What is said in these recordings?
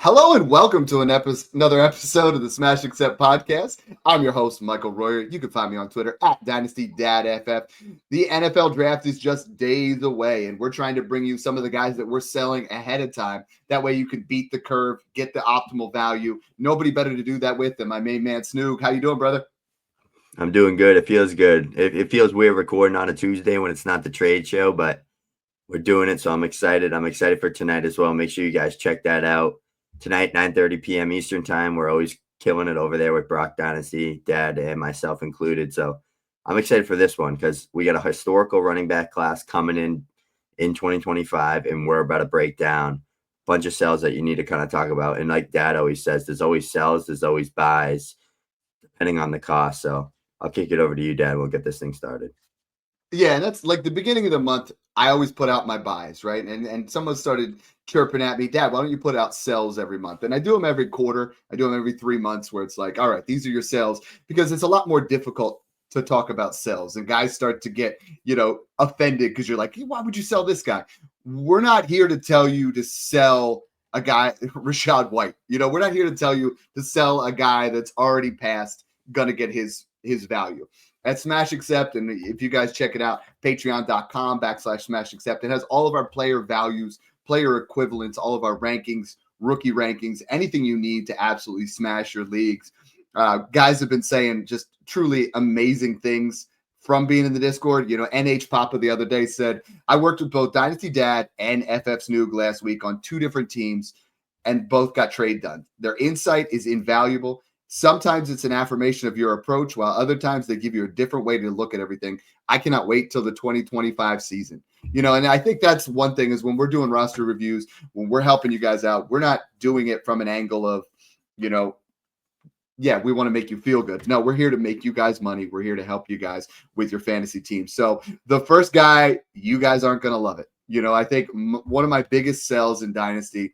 Hello and welcome to another episode of the Smash Accept podcast. I'm your host, Michael Royer. You can find me on Twitter at Dynasty Dad FF. The NFL draft is just days away, and we're trying to bring you some of the guys that we're selling ahead of time. That way you can beat the curve, get the optimal value. Nobody better to do that with than my main man, Snoog. How you doing, brother? I'm doing good. It feels good. It feels weird recording on a Tuesday when it's not the trade show, but we're doing it, so I'm excited. I'm excited for tonight as well. Make sure you guys check that out. Tonight, 9:30 p.m. Eastern time. We're always killing it over there with Brock Dynasty, Dad, and myself included. So I'm excited for this one because we got a historical running back class coming in 2025, and we're about to break down a bunch of sells that you need to kind of talk about. And like Dad always says, there's always sells, there's always buys, depending on the cost. So I'll kick it over to you, Dad. We'll get this thing started. Yeah, and that's like the beginning of the month. I always put out my buys, right? And someone started chirping at me, Dad, why don't you put out sells every month? And I do them every quarter. I do them every 3 months where it's like, all right, these are your sells, because it's a lot more difficult to talk about sells. And guys start to get, offended because you're like, hey, why would you sell this guy? We're not here to tell you to sell a guy, Rashad White. We're not here to tell you to sell a guy that's already passed, gonna get his value. At Smash Accept, and if you guys check it out, patreon.com/Smash Accept. It has all of our player values, player equivalents, all of our rankings, rookie rankings, anything you need to absolutely smash your leagues. Guys have been saying just truly amazing things from being in the Discord. NH Papa the other day said, I worked with both Dynasty Dad and FF Snoog last week on 2 different teams, and both got trade done. Their insight is invaluable. Sometimes it's an affirmation of your approach, while other times they give you a different way to look at everything. I cannot wait till the 2025 season. And I think that's one thing is when we're doing roster reviews, when we're helping you guys out, we're not doing it from an angle of, we want to make you feel good. No, we're here to make you guys money. We're here to help you guys with your fantasy team. So the first guy, you guys aren't going to love it. I think one of my biggest sells in Dynasty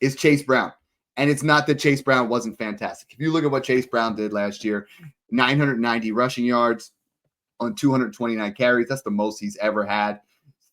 is Chase Brown. And it's not that Chase Brown wasn't fantastic. If you look at what Chase Brown did last year, 990 rushing yards on 229 carries. That's the most he's ever had.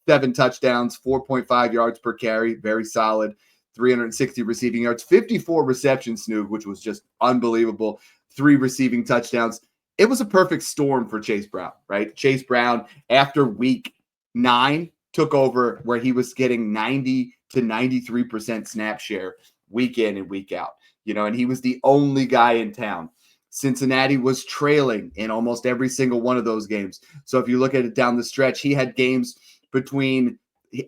7 touchdowns, 4.5 yards per carry. Very solid. 360 receiving yards, 54 receptions, Snoog, which was just unbelievable. 3 receiving touchdowns. It was a perfect storm for Chase Brown, right? Chase Brown, after week 9, took over where he was getting 90 to 93% snap share week in and week out, and he was the only guy in town. Cincinnati was trailing in almost every single one of those games. So if you look at it down the stretch, he had games between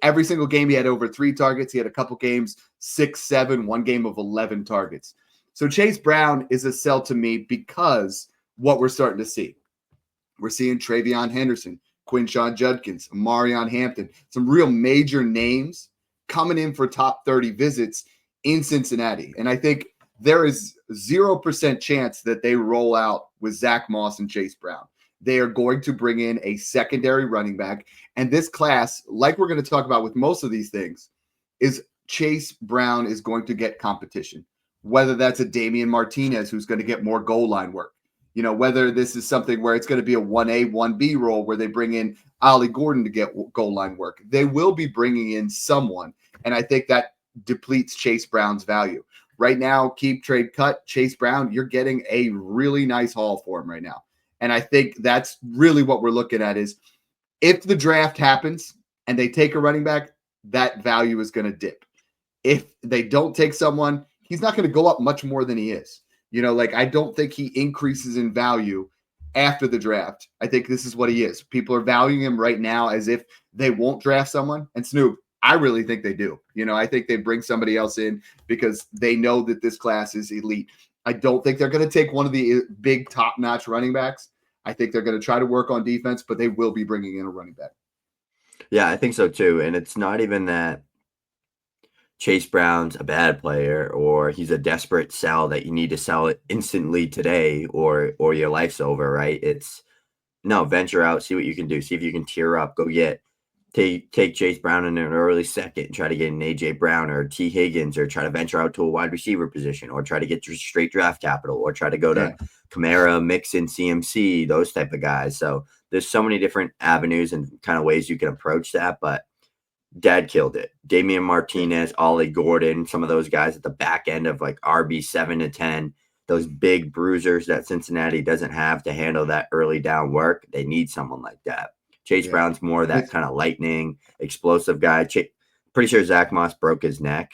every single game. He had over 3 targets. He had a couple games, 6, 7, one game of 11 targets. So Chase Brown is a sell to me because what we're starting to see. We're seeing Travion Henderson, Quinshawn Judkins, Marion Hampton, some real major names coming in for top 30 visits in Cincinnati. And I think there is 0% chance that they roll out with Zach Moss and Chase Brown. They are going to bring in a secondary running back. And this class, like we're going to talk about with most of these things, is Chase Brown is going to get competition. Whether that's a Damian Martinez who's going to get more goal line work. Whether this is something where it's going to be a 1A, 1B role where they bring in Ollie Gordon to get goal line work. They will be bringing in someone. And I think that depletes Chase Brown's value. Right now, keep, trade, cut, Chase Brown, you're getting a really nice haul for him right now. And I think that's really what we're looking at is if the draft happens and they take a running back, that value is going to dip. If they don't take someone, he's not going to go up much more than he is. I don't think he increases in value after the draft. I think this is what he is. People are valuing him right now as if they won't draft someone. And Snoop, I really think they do. I think they bring somebody else in because they know that this class is elite. I don't think they're going to take one of the big top-notch running backs. I think they're going to try to work on defense, but they will be bringing in a running back. Yeah, I think so too. And it's not even that Chase Brown's a bad player or he's a desperate sell that you need to sell it instantly today or your life's over, right? It's no, venture out, see what you can do. See if you can tier up, go take Chase Brown in an early second, try to get an AJ Brown or T Higgins, or try to venture out to a wide receiver position, or try to get your straight draft capital, or try to go to Kamara, Mixon, CMC, those type of guys. So there's so many different avenues and kind of ways you can approach that. But Dad killed it. Damian Martinez, Ollie Gordon, some of those guys at the back end of like RB 7 to 10, those big bruisers that Cincinnati doesn't have to handle that early down work. They need someone like that. Chase Brown's more that kind of lightning, explosive guy. Pretty sure Zach Moss broke his neck,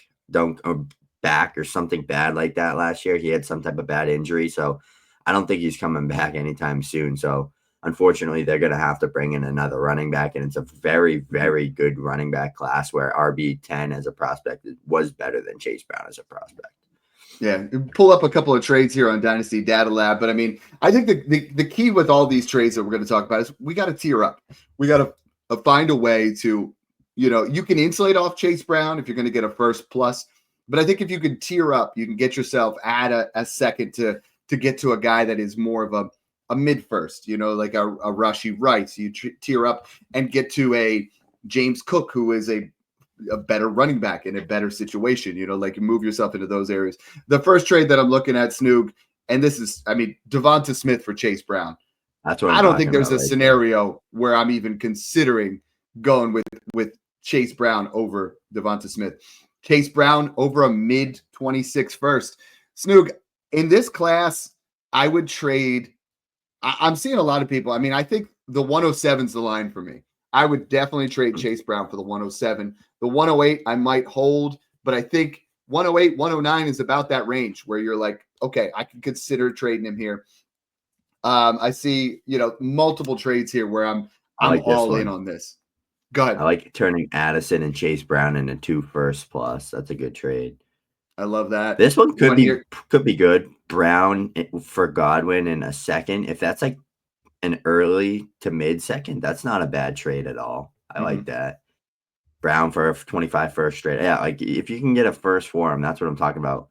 back or something bad like that last year. He had some type of bad injury, so I don't think he's coming back anytime soon. So unfortunately, they're going to have to bring in another running back, and it's a very, very good running back class where RB10 as a prospect was better than Chase Brown as a prospect. Yeah, pull up a couple of trades here on Dynasty Data Lab, but I mean, I think the key with all these trades that we're going to talk about is we got to tier up. We got to find a way to, you can insulate off Chase Brown if you're going to get a first plus, but I think if you can tier up, you can get yourself at a second to get to a guy that is more of a mid first, like a Rashee Rice. You tier up and get to a James Cook, who is a better running back in a better situation, like you move yourself into those areas. The first trade that I'm looking at, Snoog, and this is, Devonta Smith for Chase Brown. That's what I don't think there's a scenario where I'm even considering going with Chase Brown over Devonta Smith. Chase Brown over a mid 26 first. Snoog, in this class, I would trade. I'm seeing a lot of people. I think the 107 is the line for me. I would definitely trade Chase Brown for the 107. The 108 I might hold, but I think 108, 109 is about that range where you're like, okay, I can consider trading him here. I see, multiple trades here where I'm all in on this. Go ahead. I like turning Addison and Chase Brown into 2 first plus. That's a good trade. I love that. This one could be good. Brown for Godwin in a second. If that's like an early to mid second, that's not a bad trade at all. I like that. Brown for a 25 first straight. Yeah, like if you can get a first for him, that's what I'm talking about.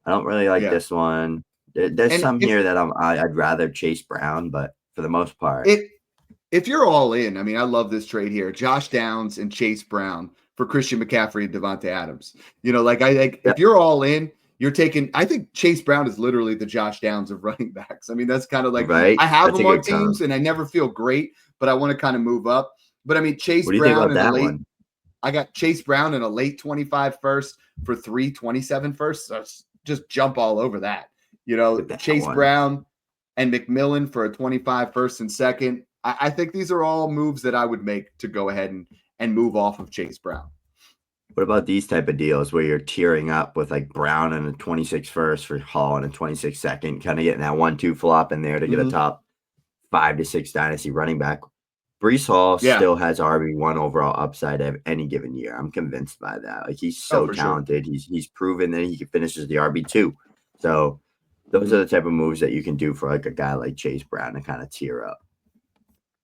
I don't really like this one. There's some here that I'd rather Chase Brown, but for the most part, if you're all in, I love this trade here. Josh Downs and Chase Brown for Christian McCaffrey and Devontae Adams. If you're all in, you're taking. I think Chase Brown is literally the Josh Downs of running backs. That's kind of like right? I have him on teams and I never feel great, but I want to kind of move up. But Chase Brown in the late. I got Chase Brown in a late 25 first for 327 first. So just jump all over that. Chase Brown and McMillan for a 25 first and second. I think these are all moves that I would make to go ahead and move off of Chase Brown. What about these type of deals where you're tearing up with like Brown and a 26 first for Hall and a 26 second, kind of getting that 1-2 flop in there to get a top 5 to 6 dynasty running back? Breece Hall still has RB1 overall upside of any given year. I'm convinced by that. Like he's so talented. Sure. He's proven that he finishes the RB2. So those are the type of moves that you can do for like a guy like Chase Brown to kind of tear up.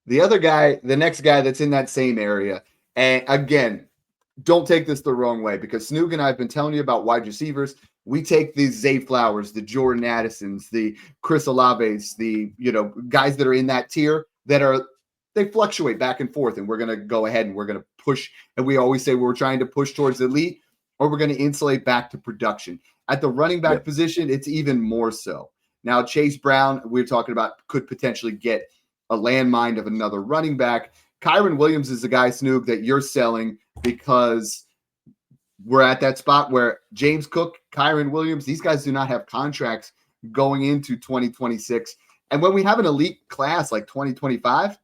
The next guy that's in that same area, and again, don't take this the wrong way because Snoog and I have been telling you about wide receivers. We take the Zay Flowers, the Jordan Addisons, the Chris Olaves, the guys that are in that tier they fluctuate back and forth, and we're going to go ahead and we're going to push. And we always say we're trying to push towards elite, or we're going to insulate back to production. At the running back position, it's even more so. Now, Chase Brown, we're talking about, could potentially get a landmine of another running back. Kyren Williams is the guy, Snoog, that you're selling because we're at that spot where James Cook, Kyren Williams, these guys do not have contracts going into 2026. And when we have an elite class like 2025,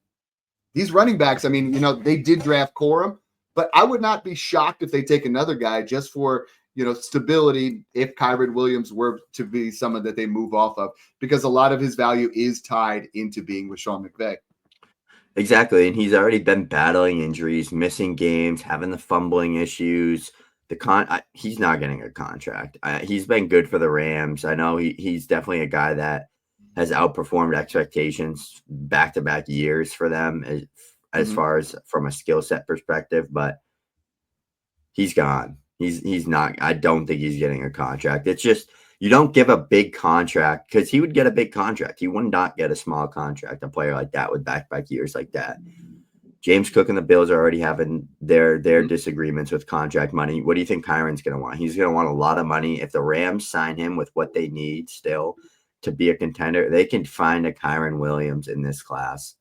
these running backs, they did draft Corum, but I would not be shocked if they take another guy just for, stability if Kyren Williams were to be someone that they move off of, because a lot of his value is tied into being with Sean McVay. Exactly. And he's already been battling injuries, missing games, having the fumbling issues. He's not getting a contract. He's been good for the Rams. I know he's definitely a guy that has outperformed expectations back-to-back years for them as far as from a skill set perspective, but he's gone. He's not. I don't think he's getting a contract. It's just you don't give a big contract because he would get a big contract. He would not get a small contract, a player like that with back-to-back years like that. James Cook and the Bills are already having their disagreements with contract money. What do you think Kyren's going to want? He's going to want a lot of money. If the Rams sign him with what they need still to be a contender, they can find a Kyren Williams in this class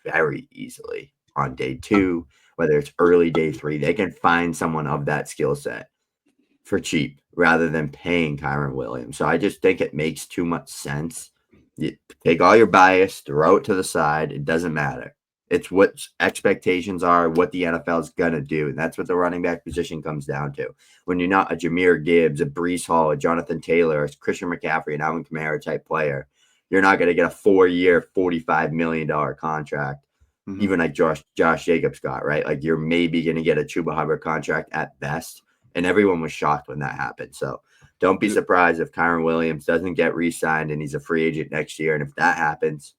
very easily on day 2 whether it's early day 3, they can find someone of that skill set for cheap rather than paying Kyren Williams. So I just think it makes too much sense. You take all your bias, throw it to the side. It doesn't matter. It's what expectations are, what the NFL is going to do. And that's what the running back position comes down to. When you're not a Jahmyr Gibbs, a Breece Hall, a Jonathan Taylor, a Christian McCaffrey, an Alvin Kamara type player, you're not going to get a 4-year, $45 million contract, even like Josh Jacobs got, right? Like you're maybe going to get a Chuba Hubbard contract at best. And everyone was shocked when that happened. So don't be surprised if Kyren Williams doesn't get re-signed and he's a free agent next year. And if that happens,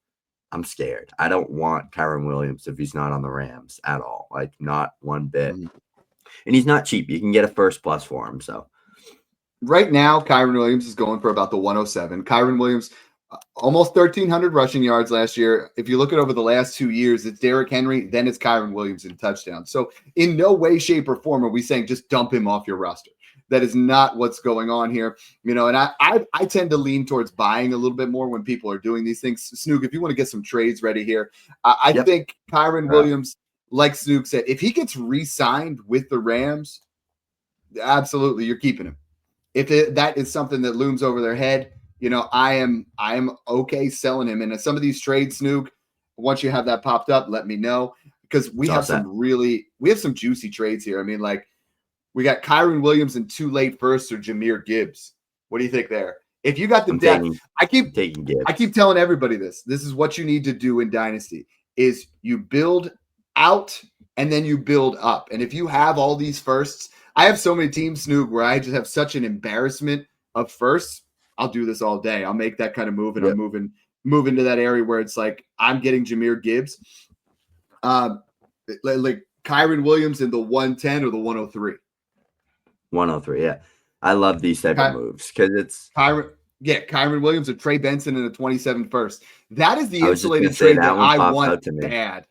I'm scared. I don't want Kyren Williams if he's not on the Rams at all. Like not one bit. And he's not cheap. You can get a first plus for him. So right now, Kyren Williams is going for about the 107. Kyren Williams, almost 1,300 rushing yards last year. If you look at over the last 2 years, it's Derrick Henry, then it's Kyren Williams in touchdowns. So in no way, shape, or form are we saying just dump him off your roster. That is not what's going on here. And I tend to lean towards buying a little bit more when people are doing these things. Snoog, if you want to get some trades ready here, I think Kyren Williams, like Snoog said, if he gets re-signed with the Rams, absolutely, you're keeping him. If that is something that looms over their head, I am okay selling him. And some of these trades, Snoog, once you have that popped up, let me know, because we have some juicy trades here. I mean, like, we got Kyren Williams and 2 late firsts or Jahmyr Gibbs. What do you think there? If you got the depth, I keep telling everybody this. This is what you need to do in Dynasty is you build out and then you build up. And if you have all these firsts, I have so many teams, Snoog, where I just have such an embarrassment of firsts. I'll do this all day. I'll make that kind of move and I'm moving to that area where it's like I'm getting Jahmyr Gibbs. Like Kyren Williams in the 110 or the 103. 103, yeah. I love these type of moves because it's Kyren Williams or Trey Benson in a 27 first. That is the insulated trade that I want bad.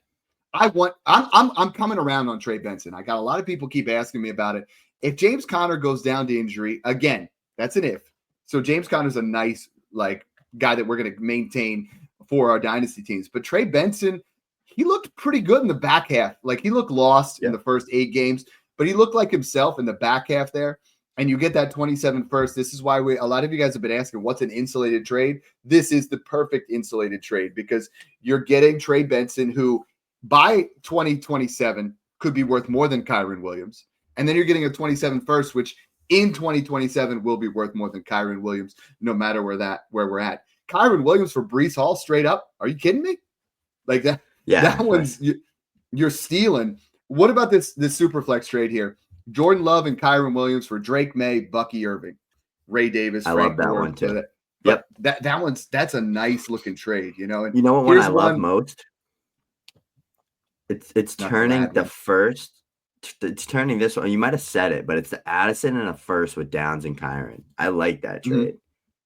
I'm coming around on Trey Benson. I got a lot of people keep asking me about it. If James Conner goes down to injury, again, that's an if. So James Conner's a nice guy that we're going to maintain for our dynasty teams. But Trey Benson, he looked pretty good in the back half. Like he looked lost in the first 8 games. But he looked like himself in the back half there, and you get that 27 first. This is why a lot of you guys have been asking, what's an insulated trade? This is the perfect insulated trade because you're getting Trey Benson, who by 2027 could be worth more than Kyren Williams. And then you're getting a 27 first, which in 2027 will be worth more than Kyren Williams, no matter where we're at. Kyren Williams for Breece Hall straight up. Are you kidding me? Like that? Yeah, that one's you're stealing. What about this super flex trade here? Jordan Love and Kyren Williams for Drake May, Bucky Irving, Ray Davis. I love that one too. But that's a nice looking trade, And you know what one I love most? It's turning the first. It's turning this one. You might have said it, but it's the Addison and a first with Downs and Kyren. I like that trade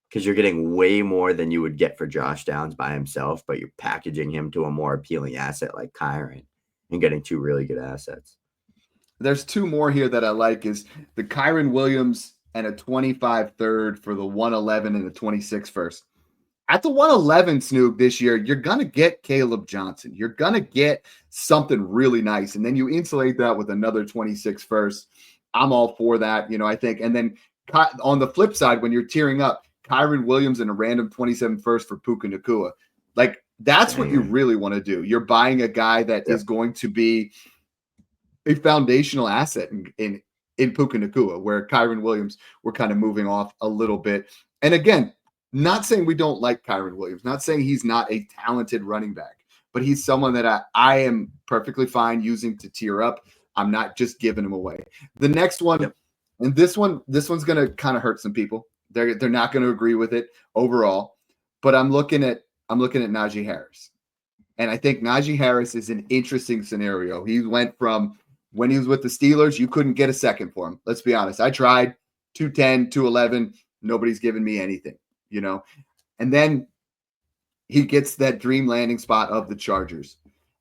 because you're getting way more than you would get for Josh Downs by himself, but you're packaging him to a more appealing asset like Kyren. And getting 2 really good assets. There's 2 more here that I like is the Kyren Williams and a 25 third for the 111 and the 26 first. At the 111, Snoog, this year, you're going to get Caleb Johnson. You're going to get something really nice. And then you insulate that with another 26 first. I'm all for that, I think. And then on the flip side, when you're tearing up, Kyren Williams and a random 27 first for Puka Nacua. Like, that's what you really want to do. You're buying a guy that is going to be a foundational asset in Puka Nacua, where Kyren Williams, we're kind of moving off a little bit. And again, not saying we don't like Kyren Williams, not saying he's not a talented running back, but he's someone that I am perfectly fine using to tier up. I'm not just giving him away. The next one, and this one's going to kind of hurt some people. They're not going to agree with it overall, but I'm looking at Najee Harris. And I think Najee Harris is an interesting scenario. He went from when he was with the Steelers, you couldn't get a second for him. Let's be honest. I tried 210, 211. Nobody's given me anything, And then he gets that dream landing spot of the Chargers.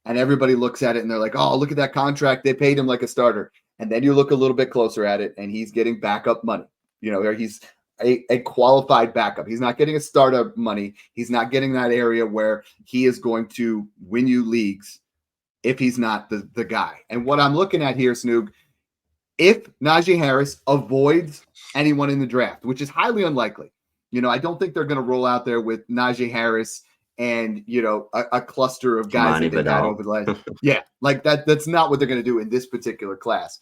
And everybody looks at it and they're like, oh, look at that contract. They paid him like a starter. And then you look a little bit closer at it and he's getting backup money. He's a qualified backup. He's not getting a startup money. He's not getting that area where he is going to win you leagues if he's not the guy. And what I'm looking at here, Snoog, if Najee Harris avoids anyone in the draft, which is highly unlikely, I don't think they're going to roll out there with Najee Harris and, a cluster of guys that they've had over the last. Yeah, like that's not what they're going to do in this particular class.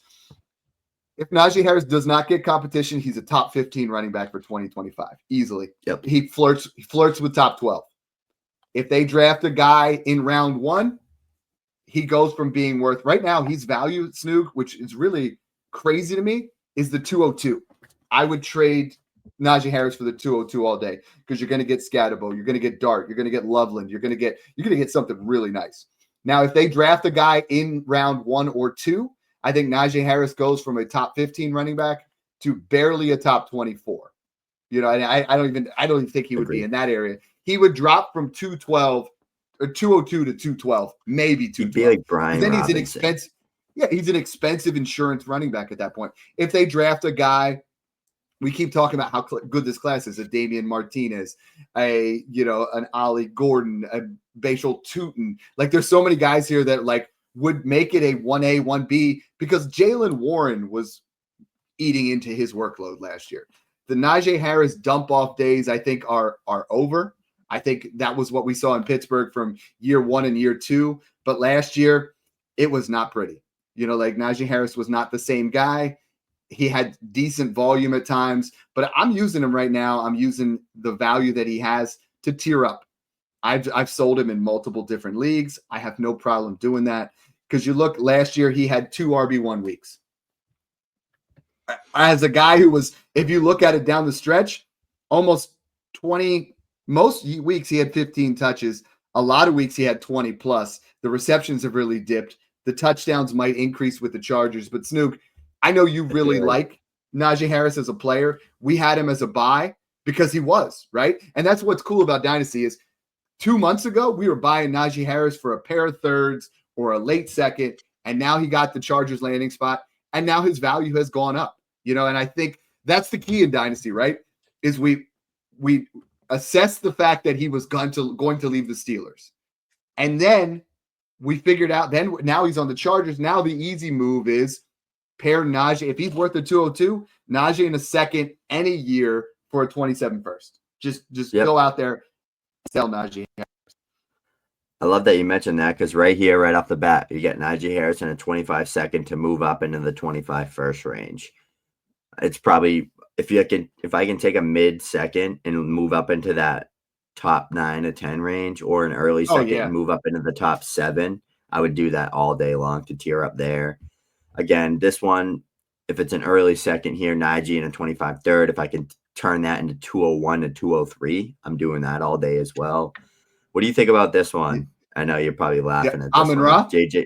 If Najee Harris does not get competition, he's a top 15 running back for 2025 easily. Yep. He flirts with top 12. If they draft a guy in round 1, he goes from being worth right now, he's valued, Snoog, which is really crazy to me, is the 202. I would trade Najee Harris for the 202 all day because you're going to get Scatterbo, you're going to get Dart, you're going to get Loveland, you're going to get something really nice. Now, if they draft a guy in round 1 or 2, I think Najee Harris goes from a top 15 running back to barely a top 24. And I don't even think he would be in that area. He would drop from 212 or 202 to 212, maybe 212. He'd be like Brian then Robinson. He's an expensive. Yeah, he's an expensive insurance running back at that point. If they draft a guy, we keep talking about how good this class is, a Damian Martinez, an Ollie Gordon, a Bashal Tootin. Like there's so many guys here that would make it a 1A, 1B because Jalen Warren was eating into his workload last year. The Najee Harris dump off days, I think, are over. I think that was what we saw in Pittsburgh from year 1 and year 2. But last year, it was not pretty. Najee Harris was not the same guy. He had decent volume at times, but I'm using him right now. I'm using the value that he has to tier up. I've sold him in multiple different leagues. I have no problem doing that because you look last year, he had 2 RB1 weeks. As a guy who was, if you look at it down the stretch, almost 20, most weeks he had 15 touches. A lot of weeks he had 20 plus. The receptions have really dipped. The touchdowns might increase with the Chargers. But Snoog, I know you really like Najee Harris as a player. We had him as a buy because he was, right? And that's what's cool about Dynasty is 2 months ago, we were buying Najee Harris for a pair of thirds or a late second, and now he got the Chargers landing spot, and now his value has gone up. And I think that's the key in Dynasty, right? Is we assess the fact that he was going to leave the Steelers. And then we figured out, now he's on the Chargers. Now the easy move is pair Najee. If he's worth the 202, Najee in a second and a year for a 27 first. Just go out there, sell Najee Harris. I love that you mentioned that because right here, right off the bat, you get Najee Harris in a 25 second to move up into the 25 first range. It's probably, if I can take a mid second and move up into that top 9 to 10 range or an early second and move up into the top 7, I would do that all day long to tier up there. Again, this one, if it's an early second here, Najee in a 25 third, if I can turn that into 201 to 203, I'm doing that all day as well. What do you think about this one? I know you're probably laughing at this Amon-Ra? JJ.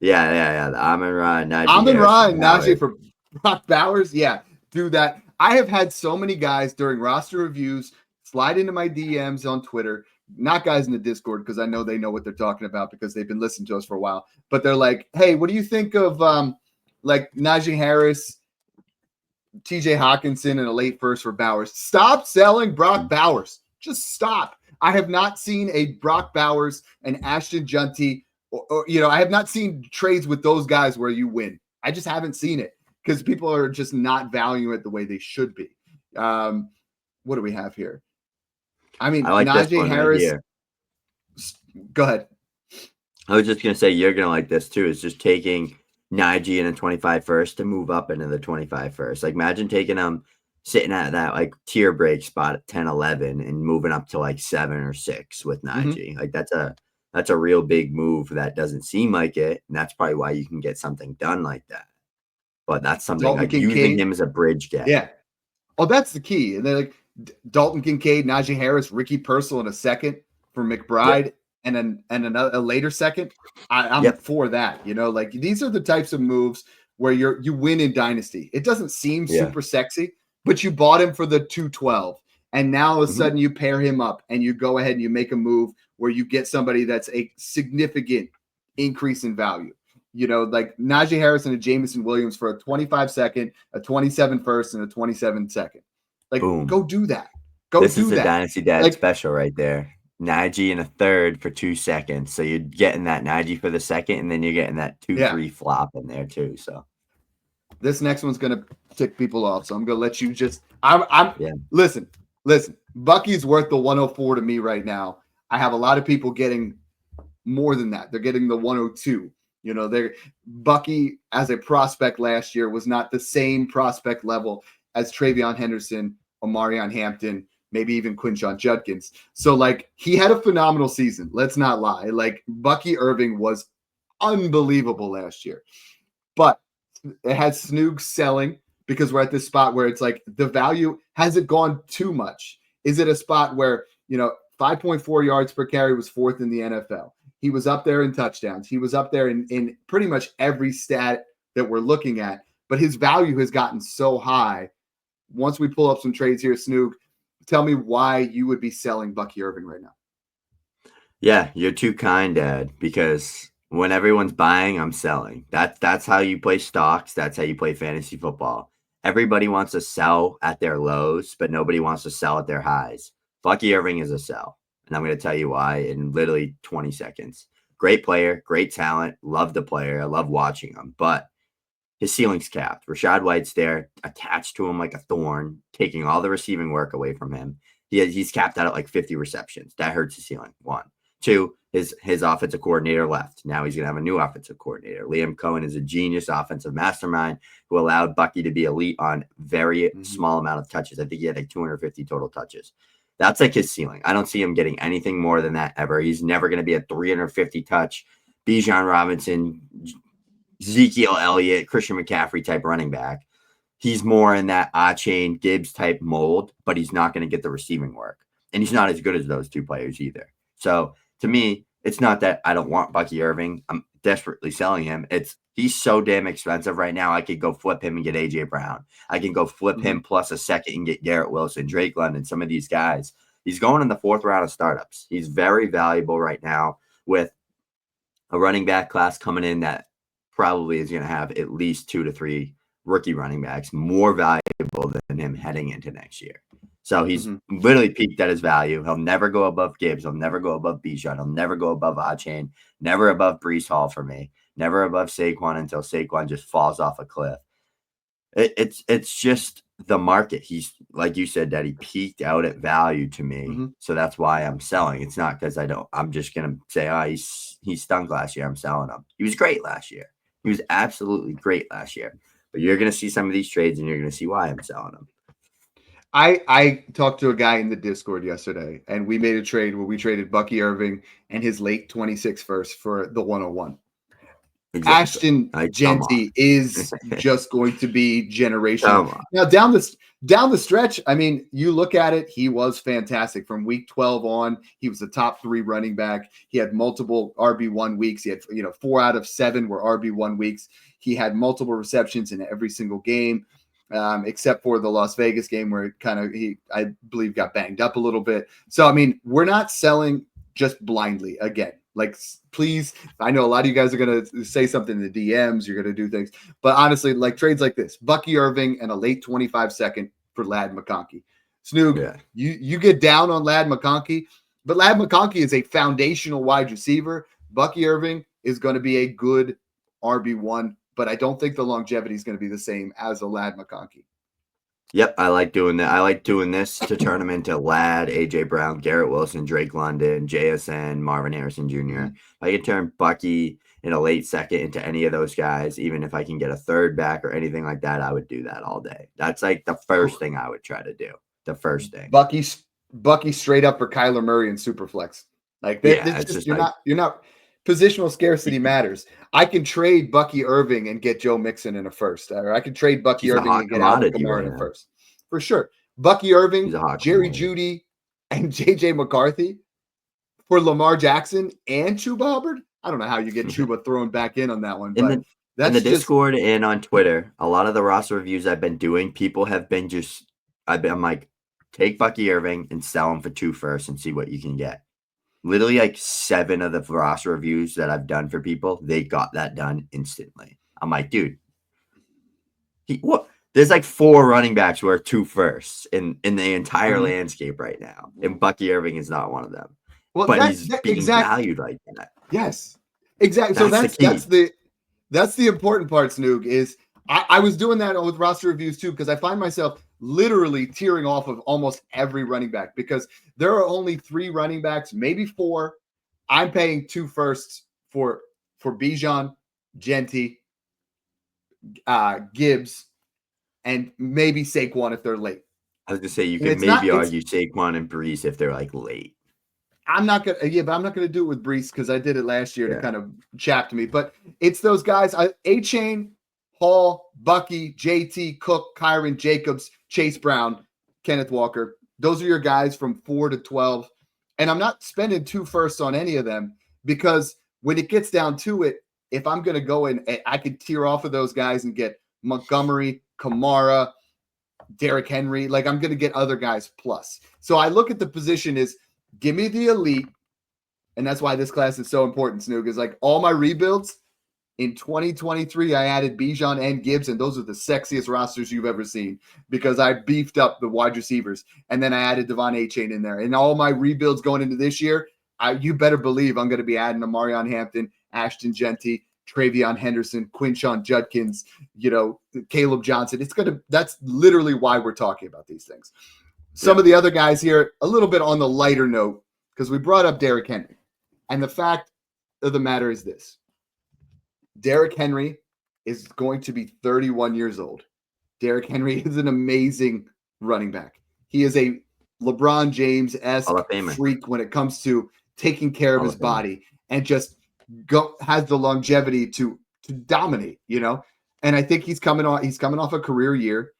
Yeah. The Amon-Ra, Najee. Amon-Ra and Najee for Brock Bowers. Yeah, do that. I have had so many guys during roster reviews slide into my DMs on Twitter, not guys in the Discord because I know they know what they're talking about because they've been listening to us for a while. But they're like, hey, what do you think of Najee Harris, TJ Hawkinson, and a late first for Bowers? Stop selling Brock Bowers. Just stop. I have not seen a Brock Bowers and Ashton Junty, or I have not seen trades with those guys where you win. I just haven't seen it because people are just not valuing it the way they should be. What do we have here? I mean, I like Najee Harris. Go ahead. I was just going to say, you're going to like this too. It's just taking Najee in a 25 first to move up into the 25 first. Like imagine taking him sitting at that tier break spot at 10, 11 and moving up to 7 or 6 with Najee. Mm-hmm. That's a real big move that doesn't seem like it. And that's probably why you can get something done like that. But that's something using him as a bridge get. Yeah. Oh, that's the key. And they're Dalton Kincaid, Najee Harris, Ricky Purcell in a second for McBride and a later second. I'm for that. These are the types of moves where you win in Dynasty. It doesn't seem super sexy, but you bought him for the 212. And now all of a sudden you pair him up and you go ahead and you make a move where you get somebody that's a significant increase in value. Najee Harris and a Jameson Williams for a 25 second, a 27 first, and a 27 second. Boom. Go do that. This is a Dynasty Dad special right there. Najee in a third for 2 seconds. So you're getting that Najee for the second, and then you're getting that 2-3 flop in there too. So this next one's gonna tick people off. So I'm gonna let you just yeah. Listen. Bucky's worth the 104 to me right now. I have a lot of people getting more than that. They're getting the 102. You know, they're Bucky as a prospect last year was not the same prospect level as Travion Henderson, Omarion Hampton, maybe even Quinshon Judkins. So, like, he had a phenomenal season. Let's not lie. Like, Bucky Irving was unbelievable last year. But it has Snoog selling because we're at this spot where it's like the value hasn't gone too much. Is it a spot where, 5.4 yards per carry was fourth in the NFL? He was up there in touchdowns. He was up there in pretty much every stat that we're looking at. But his value has gotten so high. Once we pull up some trades here, Snoog, tell me why you would be selling Bucky Irving right now. Yeah, you're too kind, Dad, because when everyone's buying, I'm selling. That's how you play stocks. That's how you play fantasy football. Everybody wants to sell at their lows, but nobody wants to sell at their highs. Bucky Irving is a sell, and I'm going to tell you why in literally 20 seconds. Great player, great talent, love the player. I love watching him, but his ceiling's capped. Rachaad White's there, attached to him like a thorn, taking all the receiving work away from him. He's capped out at like 50 receptions. That hurts his ceiling. 1. 2, his offensive coordinator left. Now he's going to have a new offensive coordinator. Liam Cohen is a genius offensive mastermind who allowed Bucky to be elite on very small amount of touches. I think he had like 250 total touches. That's like his ceiling. I don't see him getting anything more than that ever. He's never going to be a 350 touch, Bijan Robinson, Ezekiel Elliott, Christian McCaffrey type running back. He's more in that Achane Gibbs type mold, but he's not going to get the receiving work. And he's not as good as those two players either. So to me, it's not that I don't want Bucky Irving. I'm desperately selling him. He's so damn expensive right now. I could go flip him and get AJ Brown. I can go flip him plus a second and get Garrett Wilson, Drake London, some of these guys. He's going in the 4th round of startups. He's very valuable right now with a running back class coming in that probably is going to have at least 2 to 3 rookie running backs more valuable than him heading into next year. So he's literally peaked at his value. He'll never go above Gibbs. He'll never go above Bijan. He'll never go above Achane. Never above Breece Hall for me. Never above Saquon until Saquon just falls off a cliff. It's just the market. He's, like you said, that he peaked out at value to me. So that's why I'm selling. It's not because I'm just going to say, he stunk last year. I'm selling him. He was great last year. He was absolutely great last year. But you're going to see some of these trades and you're going to see why I'm selling them. I talked to a guy in the Discord yesterday, and we made a trade where we traded Bucky Irving and his late 26 first for the 101. Exactly. Ashton Genty is just going to be generational. Now down the stretch, I mean, you look at it, he was fantastic from week 12 on. He was the top 3 running back. He had multiple RB1 weeks. He had 4 out of 7 were RB1 weeks. He had multiple receptions in every single game. Except for the Las Vegas game where I believe got banged up a little bit. So, I mean, we're not selling just blindly again. Like, please, I know a lot of you guys are going to say something in the DMs. You're going to do things. But honestly, like trades like this, Bucky Irving and a late 25 second for Ladd McConkey. Snoog, you get down on Ladd McConkey, but Ladd McConkey is a foundational wide receiver. Bucky Irving is going to be a good RB1. But I don't think the longevity is going to be the same as a Ladd McConkey. Yep, I like doing that. I like doing this to turn them into Ladd, AJ Brown, Garrett Wilson, Drake London, JSN, Marvin Harrison Jr. I can turn Bucky in a late second into any of those guys. Even if I can get a third back or anything like that, I would do that all day. That's like the first thing I would try to do. The first thing. Bucky straight up for Kyler Murray and Superflex. Like you're not. Positional scarcity matters. I can trade Bucky Irving and get Joe Mixon in a first, or I can trade Bucky Irving and get Alvin Kamara in a first. For sure. Bucky Irving, Jerry Jeudy, and JJ McCarthy for Lamar Jackson and Chuba Hubbard. I don't know how you get Chuba thrown back in on that one. But in the Discord and on Twitter, a lot of the roster reviews I've been doing, people have been I'm like, take Bucky Irving and sell him for 2 firsts and see what you can get. Literally like 7 of the roster reviews that I've done for people, they got that done instantly. I'm like, dude, there's like 4 running backs worth 2 firsts in the entire landscape right now. And Bucky Irving is not one of them. Well, but he's that being exact valued like that. yes, exactly. So That's the key. that's the important part, Snoog, is I was doing that with roster reviews too, because I find myself literally tearing off of almost every running back because there are only 3 running backs, maybe 4. I'm paying 2 firsts for Bijan, Genty, Gibbs, and maybe Saquon if they're late. I was gonna say you And could it's not, maybe argue Saquon and Brees if they're like late. I'm not gonna, yeah, but I'm not gonna do it with Brees because I did it last year and it Yeah. kind of chapped me. But it's those guys: A-Chain, Hall, Bucky, JT, Cook, Kyren, Jacobs, Chase Brown, Kenneth Walker. Those are your guys from 4 to 12. And I'm not spending 2 firsts on any of them because when it gets down to it, if I'm gonna go in, I could tear off of those guys and get Montgomery, Kamara, Derrick Henry. Like I'm gonna get other guys plus. So I look at the position as give me the elite, and that's why this class is so important, Snoog, is like all my rebuilds in 2023, I added Bijan and Gibbs, and those are the sexiest rosters you've ever seen because I beefed up the wide receivers, and then I added Devon A-Chain in there. And all my rebuilds going into this year, you better believe I'm going to be adding Amarion Hampton, Ashton Genty, Travion Henderson, Quinshon Judkins, Caleb Johnson. That's literally why we're talking about these things. Some of the other guys here, a little bit on the lighter note, because we brought up Derrick Henry. And the fact of the matter is this. Derrick Henry is going to be 31 years old. Derrick Henry is an amazing running back. He is a LeBron James-esque freak when it comes to taking care of his body and just has the longevity to dominate, And I think he's coming off a career year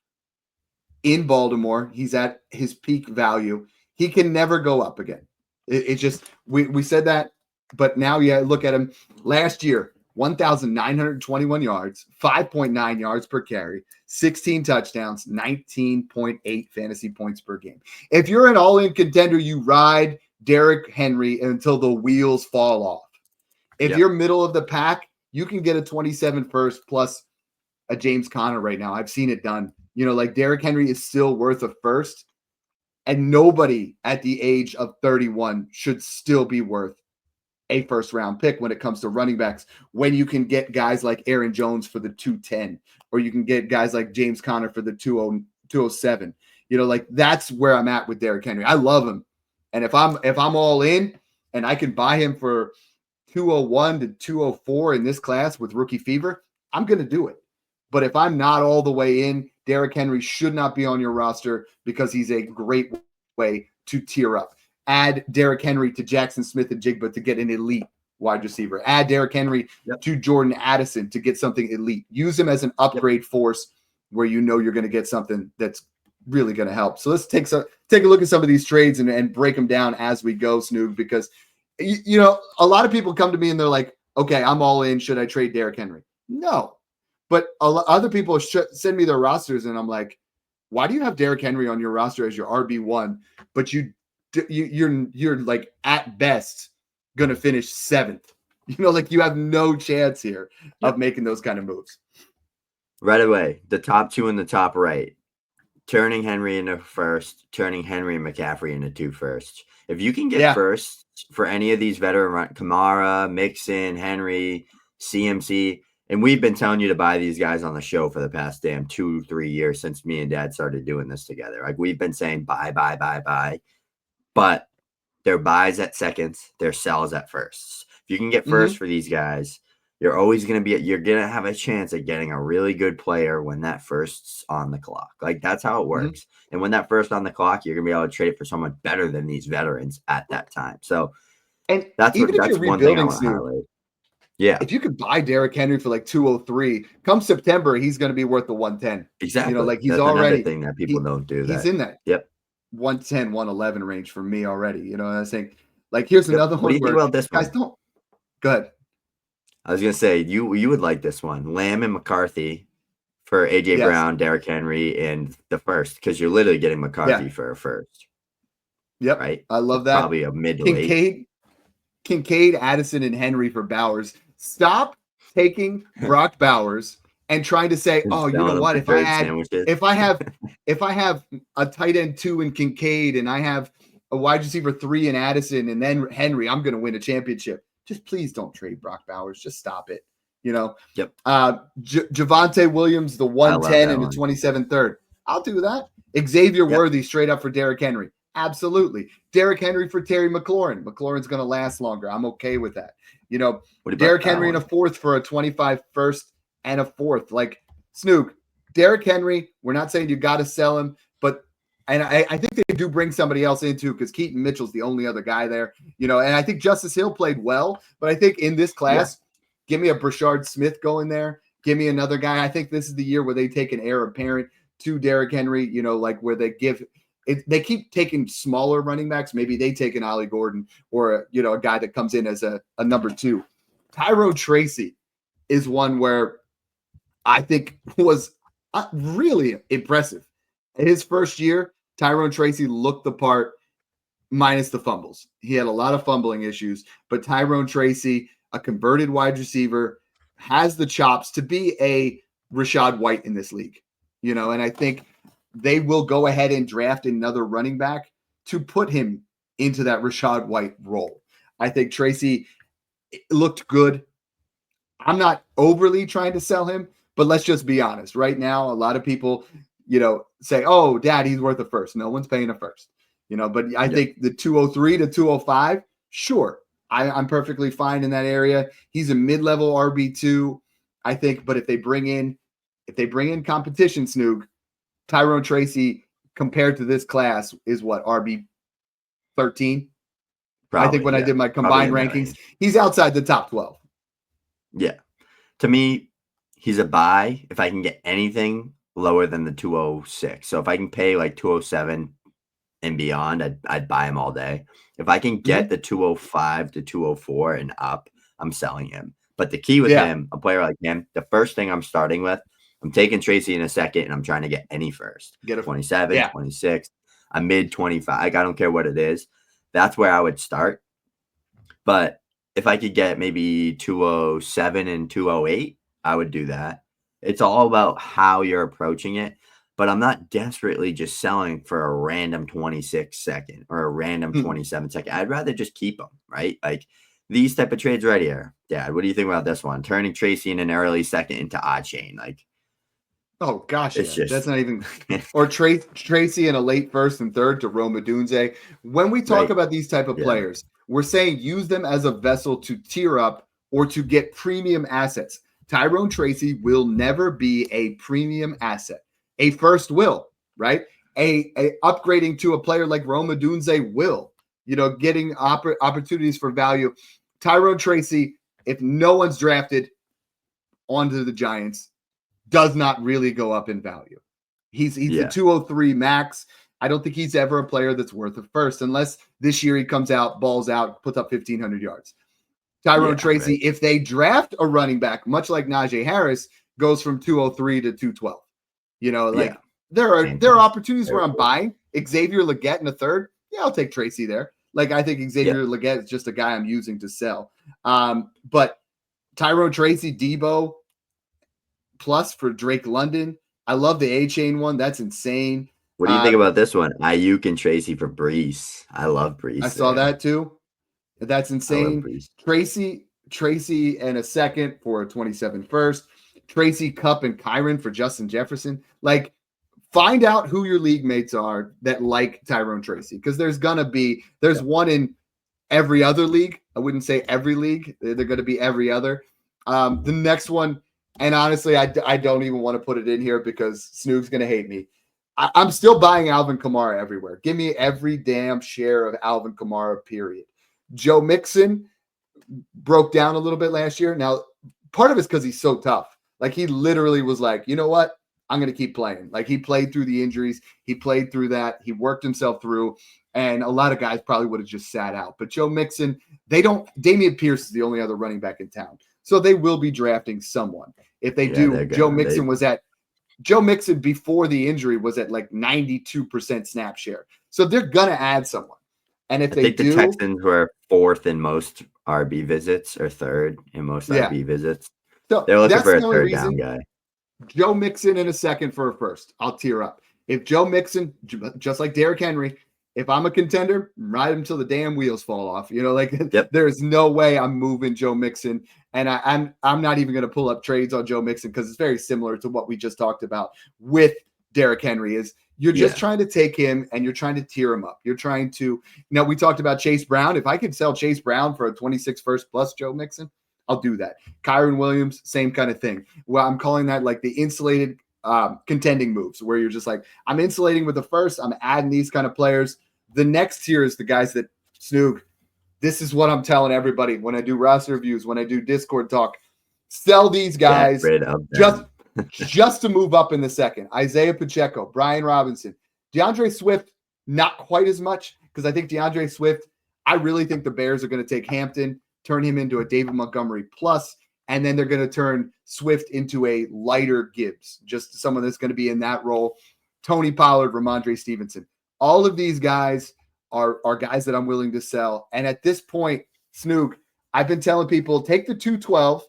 in Baltimore. He's at his peak value. He can never go up again. It just we said that, but now look at him. Last year, 1,921 yards, 5.9 yards per carry, 16 touchdowns, 19.8 fantasy points per game. If you're an all-in contender, you ride Derrick Henry until the wheels fall off. If you're middle of the pack, you can get a 27 first plus a James Conner right now. I've seen it done. Like Derrick Henry is still worth a first, and nobody at the age of 31 should still be worth a first round pick when it comes to running backs, when you can get guys like Aaron Jones for the 210, or you can get guys like James Conner for the 207. Like that's where I'm at with Derrick Henry. I love him. And if I'm all in and I can buy him for 201 to 204 in this class with rookie fever, I'm going to do it. But if I'm not all the way in, Derrick Henry should not be on your roster because he's a great way to tier up. Add Derrick Henry to Jackson Smith and Jigba to get an elite wide receiver. Add Derrick Henry to Jordan Addison to get something elite. Use him as an upgrade force where you're going to get something that's really going to help. So let's take a look at some of these trades and break them down as we go, Snoog, because a lot of people come to me and they're like, okay, I'm all in. Should I trade Derrick Henry? No. But other people send me their rosters and I'm like, why do you have Derrick Henry on your roster as your RB1, but you're like at best going to finish 7th? Like you have no chance here of making those kind of moves. Right away, the top 2 in the top right, turning Henry into first, turning Henry and McCaffrey into 2 firsts. If you can get first for any of these veteran, Kamara, Mixon, Henry, CMC, and we've been telling you to buy these guys on the show for the past damn 2-3 years since me and Dad started doing this together. Like we've been saying buy. But they're buys at seconds, they're sells at firsts. If you can get first for these guys, you're going to have a chance at getting a really good player when that first's on the clock. Like that's how it works. And when that first on the clock, you're going to be able to trade it for someone better than these veterans at that time. So that's one thing I want to highlight. Yeah. If you could buy Derrick Henry for like 203, come September, he's going to be worth the 110. Exactly. Like he's that's already another thing that people don't do. He's in that 110, 111 range for me already. I was saying, like, here's another one. What do you think about this guys one? Don't. Go ahead. I was going to say, you would like this one. Lamb and McCarthy for A.J. Brown, Derrick Henry, and the first, because you're literally getting McCarthy for a first. Yep. Right? I love that. Probably a mid to late. Kincaid, Addison, and Henry for Bowers. Stop taking Brock Bowers and trying to say, oh, you know what? If I have a tight end 2 in Kincaid and I have a wide receiver 3 in Addison and then Henry, I'm going to win a championship. Just please don't trade Brock Bowers. Just stop it. Yep. Javonte Williams, the 110 and the 27 third. I'll do that. Xavier Worthy straight up for Derrick Henry. Absolutely. Derrick Henry for Terry McLaurin. McLaurin's going to last longer. I'm okay with that. Derrick Henry in a 4th for a 25 first and a 4th. Like, Snoog, Derrick Henry, we're not saying you got to sell him, but I think they do bring somebody else into because Keaton Mitchell's the only other guy there. And I think Justice Hill played well, but I think in this class, give me a Brashard Smith going there. Give me another guy. I think this is the year where they take an heir apparent to Derrick Henry, like where they give it. They keep taking smaller running backs. Maybe they take an Ollie Gordon or, a guy that comes in as a number 2. Tyrone Tracy is one where I think was really impressive. In his first year, Tyrone Tracy looked the part minus the fumbles. He had a lot of fumbling issues, but Tyrone Tracy, a converted wide receiver, has the chops to be a Rachaad White in this league, and I think they will go ahead and draft another running back to put him into that Rachaad White role. I think Tracy looked good. I'm not overly trying to sell him, but let's just be honest. Right now, a lot of people, say, oh, Dad, he's worth a first. No one's paying a first, but I think the 203 to 205, sure. I'm perfectly fine in that area. He's a mid-level RB2, I think. But if they bring in competition, Snoog, Tyrone Tracy compared to this class is what, RB 13? I think when I did my combined rankings, he's outside the top 12. Yeah, to me, he's a buy if I can get anything lower than the 206. So if I can pay like 207 and beyond, I'd buy him all day. If I can get the 205 to 204 and up, I'm selling him. But the key with him, a player like him, the first thing I'm starting with, I'm taking Tracy in a second, and I'm trying to get any first. Get a 27, 26, a mid 25. I don't care what it is. That's where I would start. But if I could get maybe 207 and 208, I would do that. It's all about how you're approaching it. But I'm not desperately just selling for a random 26 second or a random 27 second. I'd rather just keep them, right? Like these type of trades right here. Dad, what do you think about this one? Turning Tracy in an early second into odd chain. Like, oh gosh, that's not even or Tracy in a late first and third to Rome Odunze. When we talk about these type of players, we're saying use them as a vessel to tier up or to get premium assets. Tyrone Tracy will never be a premium asset. A first will, right? A upgrading to a player like Rome Odunze will, getting opportunities for value. Tyrone Tracy, if no one's drafted onto the Giants, does not really go up in value. He's the 203 max. I don't think he's ever a player that's worth a first unless this year he comes out, balls out, puts up 1,500 yards. Tyrone Tracy, if they draft a running back, much like Najee Harris, goes from 203 to 212. There are opportunities where I'm buying Xavier Legette in a third. Yeah, I'll take Tracy there. Like I think Xavier Legette is just a guy I'm using to sell. But Tyrone Tracy, Debo, plus for Drake London. I love the A-Chain one. That's insane. What do you think about this one? Ayuk and Tracy for Brees. I love Brees. I saw that too. That's insane. Tracy and a second for a 27 first. Tracy, Cup, and Kyren for Justin Jefferson. Like, find out who your league mates are that like Tyrone Tracy, because there's one in every other league. I wouldn't say every league. They're going to be every other. The next one, and honestly, I don't even want to put it in here because Snoog's going to hate me. I'm still buying Alvin Kamara everywhere. Give me every damn share of Alvin Kamara, period. Joe Mixon broke down a little bit last year. Now, part of it's because he's so tough. Like, he literally was like, you know what? I'm going to keep playing. Like, he played through the injuries. He played through that. He worked himself through. And a lot of guys probably would have just sat out. But Joe Mixon, Dameon Pierce is the only other running back in town. So they will be drafting someone. If they do, Joe Mixon before the injury was at like 92% snap share. So they're going to add someone. And if they do, the Texans were fourth in most RB visits or third in most RB visits. So they're looking for a third down guy. Joe Mixon in a second for a first. I'll tear up. If Joe Mixon, just like Derrick Henry, if I'm a contender, ride him till the damn wheels fall off. Like Yep. there is no way I'm moving Joe Mixon. And I'm not even going to pull up trades on Joe Mixon because it's very similar to what we just talked about with Derrick Henry. Is you're just trying to take him and you're trying to tier him up. You're trying to, we talked about Chase Brown. If I could sell Chase Brown for a 26 first plus Joe Mixon, I'll do that. Kyren Williams, same kind of thing. Well, I'm calling that like the insulated contending moves, where you're just like, I'm insulating with the first, I'm adding these kind of players. The next tier is the guys that, Snoog, this is what I'm telling everybody when I do roster reviews, when I do Discord talk. Sell these guys just to move up in the second. Isaiah Pacheco, Brian Robinson, DeAndre Swift, not quite as much, because I think DeAndre Swift, I really think the Bears are going to take Hampton, turn him into a David Montgomery plus, and then they're going to turn Swift into a lighter Gibbs, just someone that's going to be in that role. Tony Pollard, Ramondre Stevenson. All of these guys are guys that I'm willing to sell. And at this point, Snoog, I've been telling people, take the 212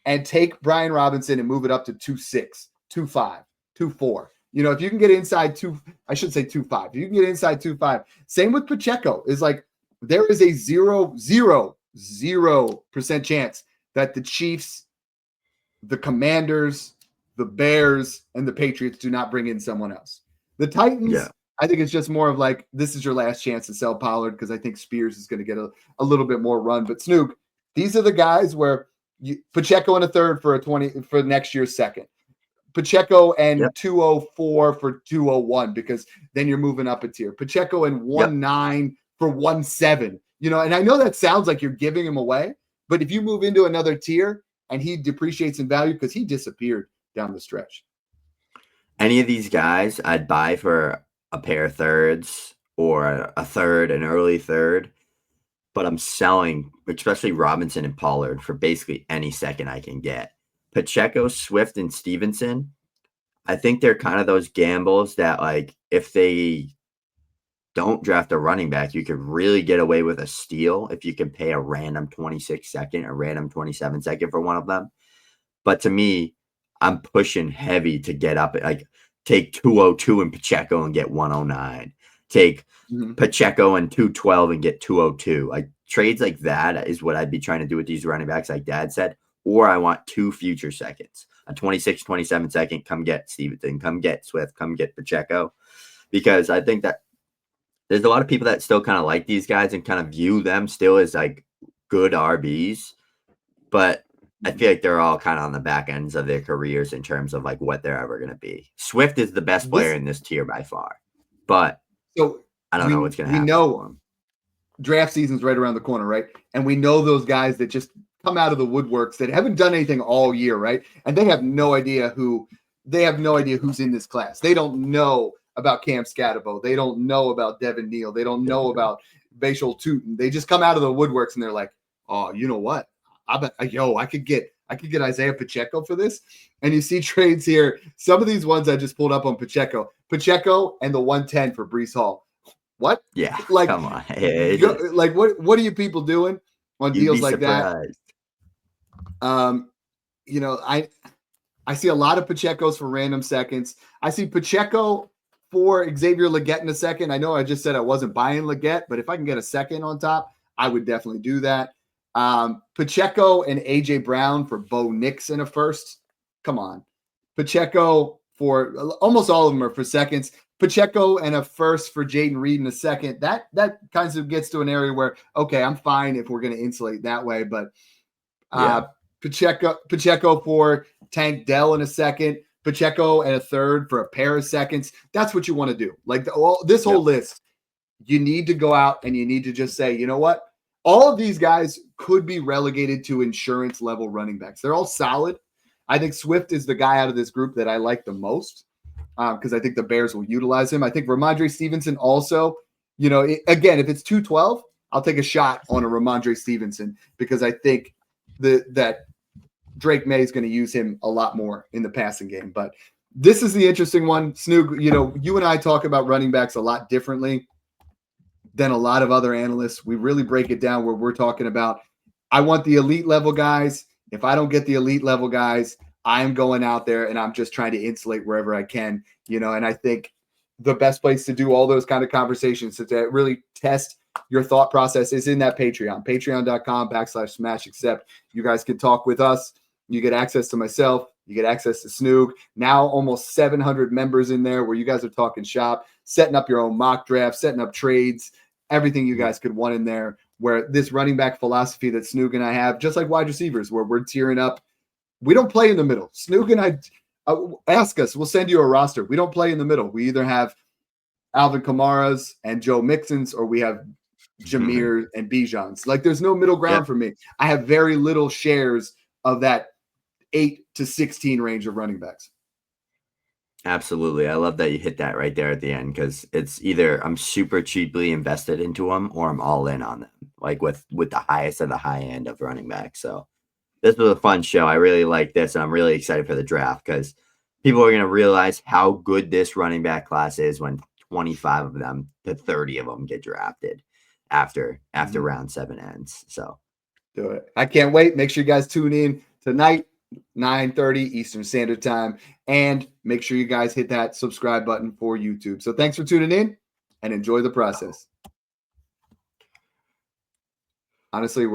and take Brian Robinson and move it up to 2.6, 2.5, 2.4. If you can get inside 2.5. If you can get inside 2.5. Same with Pacheco. Is like there is a 0.00% chance that the Chiefs, the Commanders, the Bears, and the Patriots do not bring in someone else. The Titans, I think it's just more of like, this is your last chance to sell Pollard, because I think Spears is going to get a little bit more run. But Snoog, these are the guys where Pacheco and a third for for next year's second. Pacheco and 204 for 201, because then you're moving up a tier. Pacheco and 19 for 17. And I know that sounds like you're giving him away, but if you move into another tier and he depreciates in value, because he disappeared down the stretch. Any of these guys I'd buy for a pair of thirds or a third, an early third, but I'm selling, especially Robinson and Pollard, for basically any second I can get. Pacheco, Swift, and Stevenson, I think they're kind of those gambles that, like, if they don't draft a running back, you could really get away with a steal if you can pay a random 26 second, a random 27 second for one of them. But to me, I'm pushing heavy to get up, like take 202 and Pacheco and get 109. Take Pacheco and 212 and get 202. Like trades like that is what I'd be trying to do with these running backs, like Dad said. Or I want 2 future seconds, a 26, 27 second. Come get Stevenson, come get Swift, come get Pacheco, because I think that there's a lot of people that still kind of like these guys and kind of view them still as like good RBs, but I feel like they're all kind of on the back ends of their careers in terms of like what they're ever going to be. Swift is the best player in this tier by far, but I don't know what's going to happen. We know draft season's right around the corner, right? And we know those guys that just come out of the woodworks that haven't done anything all year, right? And they have no idea who's in this class. They don't know about Cam Scatterbo. They don't know about Devin Neal. They don't know about Bashal Tootin. They just come out of the woodworks and they're like, oh, you know what? I could get Isaiah Pacheco for this. And you see trades here. Some of these ones I just pulled up on Pacheco and the 110 for Breece Hall. What? Yeah. Like, come on. Like what are you people doing on deals like surprised. that? I see a lot of Pachecos for random seconds. I see Pacheco for Xavier Legette in a second. I know I just said I wasn't buying Legette, but if I can get a second on top, I would definitely do that. Pacheco and AJ Brown for Bo Nix in a first. Come on. Pacheco for almost all of them are for seconds. Pacheco and a first for Jaden Reed in a second. That kind of gets to an area where, okay, I'm fine if we're going to insulate that way. But Pacheco for Tank Dell in a second. Pacheco and a third for a pair of seconds. That's what you want to do. Like this whole list, you need to go out and you need to just say, you know what? All of these guys could be relegated to insurance level running backs. They're all solid. I think Swift is the guy out of this group that I like the most because I think the Bears will utilize him. I think Ramondre Stevenson also, again, if it's 212, I'll take a shot on a Ramondre Stevenson because I think that Drake May is going to use him a lot more in the passing game. But this is the interesting one. Snoog, you and I talk about running backs a lot differently than a lot of other analysts. We really break it down where we're talking about, I want the elite level guys. If I don't get the elite level guys, I'm going out there and I'm just trying to insulate wherever I can, and I think the best place to do all those kind of conversations, to really test your thought process, is in that Patreon, patreon.com/smash accept. You guys can talk with us. You get access to myself. You get access to Snoog. Now almost 700 members in there where you guys are talking shop, setting up your own mock draft, setting up trades, everything you guys could want in there, where this running back philosophy that Snoog and I have, just like wide receivers, where we're tearing up. We don't play in the middle. Snoog and I, ask us. We'll send you a roster. We don't play in the middle. We either have Alvin Kamara's and Joe Mixon's, or we have Jameer and Bijan's. Like, there's no middle ground for me. I have very little shares of that 8 to 16 range of running backs. Absolutely. I love that you hit that right there at the end, because it's either I'm super cheaply invested into them or I'm all in on them, like with the highest of the high end of running back. So this was a fun show. I really like this, and I'm really excited for the draft, because people are going to realize how good this running back class is when 25 of them to 30 of them get drafted after round 7 ends. So do it. I can't wait. Make sure you guys tune in tonight, 9:30 Eastern Standard Time, and make sure you guys hit that subscribe button for YouTube. So thanks for tuning in, and enjoy the process. Honestly, we're